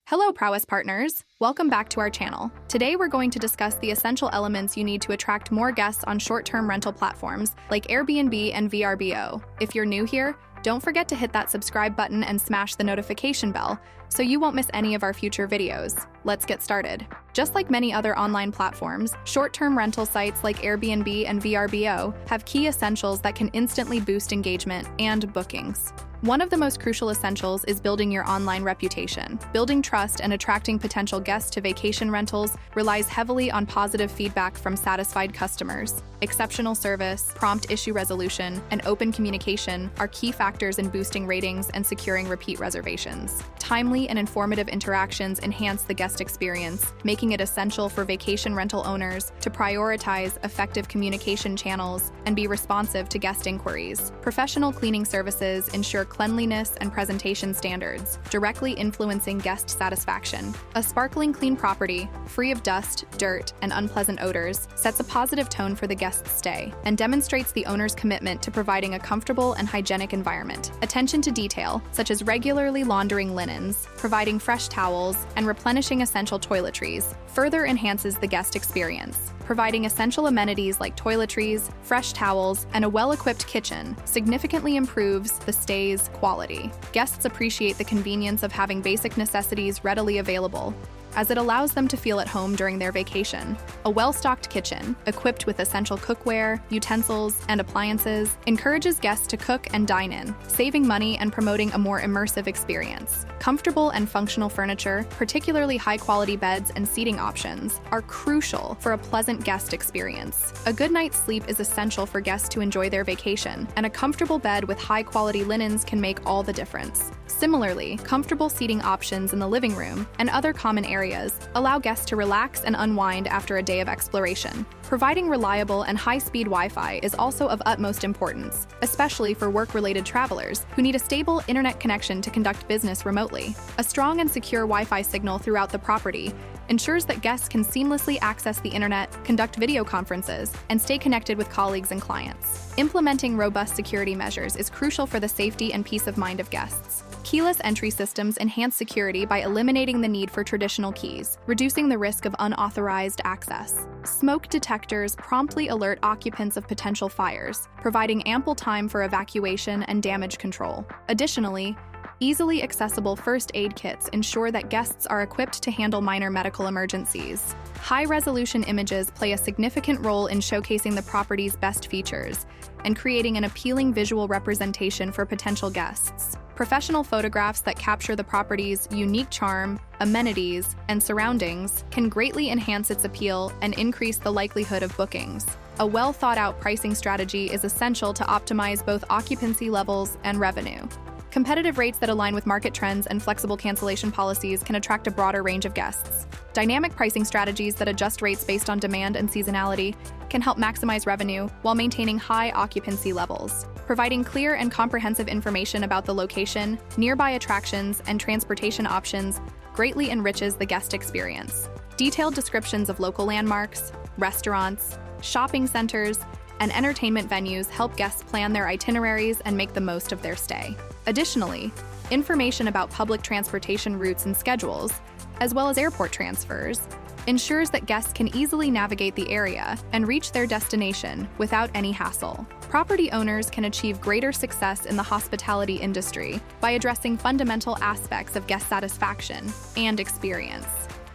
Hello, Prowess Partners! Welcome back to our channel. Today we're going to discuss the essential elements you need to attract more guests on short-term rental platforms like Airbnb and VRBO. If you're new here, don't forget to hit that subscribe button and smash the notification bell so you won't miss any of our future videos. Let's get started. Just like many other online platforms, short-term rental sites like Airbnb and VRBO have key essentials that can instantly boost engagement and bookings. One of the most crucial essentials is building your online reputation. Building trust and attracting potential guests to vacation rentals relies heavily on positive feedback from satisfied customers. Exceptional service, prompt issue resolution, and open communication are key factors in boosting ratings and securing repeat reservations. Timely and informative interactions enhance the guest experience, making it essential for vacation rental owners to prioritize effective communication channels and be responsive to guest inquiries. Professional cleaning services ensure cleanliness and presentation standards, directly influencing guest satisfaction. A sparkling clean property, free of dust, dirt, and unpleasant odors, sets a positive tone for the guest's stay and demonstrates the owner's commitment to providing a comfortable and hygienic environment. Attention to detail, such as regularly laundering linens, providing fresh towels, and replenishing essential toiletries, further enhances the guest experience. Providing essential amenities like toiletries, fresh towels, and a well-equipped kitchen significantly improves the stay's quality. Guests appreciate the convenience of having basic necessities readily available, as it allows them to feel at home during their vacation. A well-stocked kitchen, equipped with essential cookware, utensils, and appliances, encourages guests to cook and dine in, saving money and promoting a more immersive experience. Comfortable and functional furniture, particularly high-quality beds and seating options, are crucial for a pleasant guest experience. A good night's sleep is essential for guests to enjoy their vacation, and a comfortable bed with high-quality linens can make all the difference. Similarly, comfortable seating options in the living room and other common areas allow guests to relax and unwind after a day of exploration. Providing reliable and high-speed Wi-Fi is also of utmost importance, especially for work-related travelers who need a stable internet connection to conduct business remotely. A strong and secure Wi-Fi signal throughout the property ensures that guests can seamlessly access the internet, conduct video conferences, and stay connected with colleagues and clients. Implementing robust security measures is crucial for the safety and peace of mind of guests. Keyless entry systems enhance security by eliminating the need for traditional keys, reducing the risk of unauthorized access. Smoke detectors promptly alert occupants of potential fires, providing ample time for evacuation and damage control. Additionally, easily accessible first aid kits ensure that guests are equipped to handle minor medical emergencies. High-resolution images play a significant role in showcasing the property's best features and creating an appealing visual representation for potential guests. Professional photographs that capture the property's unique charm, amenities, and surroundings can greatly enhance its appeal and increase the likelihood of bookings. A well-thought-out pricing strategy is essential to optimize both occupancy levels and revenue. Competitive rates that align with market trends and flexible cancellation policies can attract a broader range of guests. Dynamic pricing strategies that adjust rates based on demand and seasonality can help maximize revenue while maintaining high occupancy levels. Providing clear and comprehensive information about the location, nearby attractions, and transportation options greatly enriches the guest experience. Detailed descriptions of local landmarks, restaurants, shopping centers, and entertainment venues help guests plan their itineraries and make the most of their stay. Additionally, information about public transportation routes and schedules, as well as airport transfers, ensures that guests can easily navigate the area and reach their destination without any hassle. Property owners can achieve greater success in the hospitality industry by addressing fundamental aspects of guest satisfaction and experience.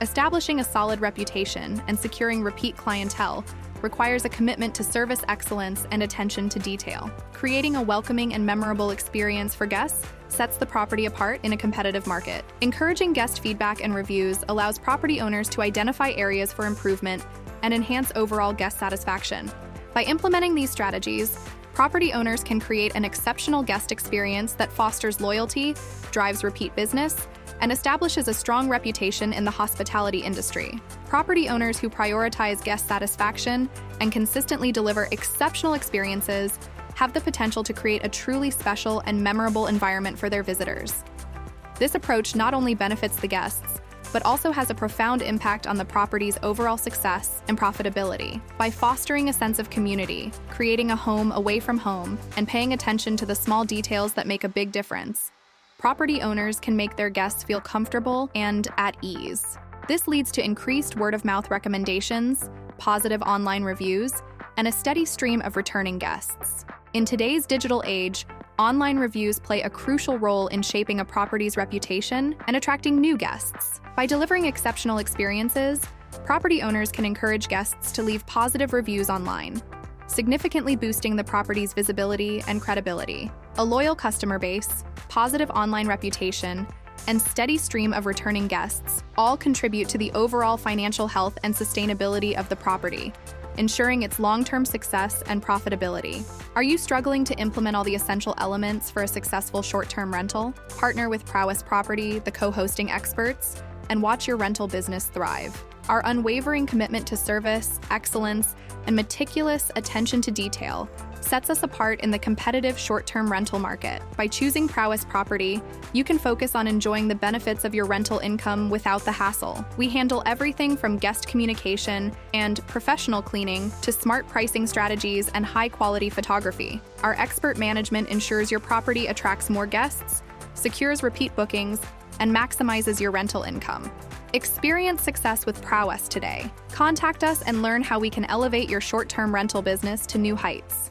Establishing a solid reputation and securing repeat clientele requires a commitment to service excellence and attention to detail. Creating a welcoming and memorable experience for guests sets the property apart in a competitive market. Encouraging guest feedback and reviews allows property owners to identify areas for improvement and enhance overall guest satisfaction. By implementing these strategies, property owners can create an exceptional guest experience that fosters loyalty, drives repeat business, and establishes a strong reputation in the hospitality industry. Property owners who prioritize guest satisfaction and consistently deliver exceptional experiences have the potential to create a truly special and memorable environment for their visitors. This approach not only benefits the guests, but also has a profound impact on the property's overall success and profitability. By fostering a sense of community, creating a home away from home, and paying attention to the small details that make a big difference, property owners can make their guests feel comfortable and at ease. This leads to increased word-of-mouth recommendations, positive online reviews, and a steady stream of returning guests. In today's digital age, online reviews play a crucial role in shaping a property's reputation and attracting new guests. By delivering exceptional experiences, property owners can encourage guests to leave positive reviews online, significantly boosting the property's visibility and credibility. A loyal customer base, positive online reputation, and steady stream of returning guests all contribute to the overall financial health and sustainability of the property, ensuring its long-term success and profitability. Are you struggling to implement all the essential elements for a successful short-term rental? Partner with Prowess Property, the co-hosting experts, and watch your rental business thrive. Our unwavering commitment to service, excellence, and meticulous attention to detail sets us apart in the competitive short-term rental market. By choosing Prowess Property, you can focus on enjoying the benefits of your rental income without the hassle. We handle everything from guest communication and professional cleaning to smart pricing strategies and high-quality photography. Our expert management ensures your property attracts more guests, secures repeat bookings, and maximizes your rental income. Experience success with Prowess today. Contact us and learn how we can elevate your short-term rental business to new heights.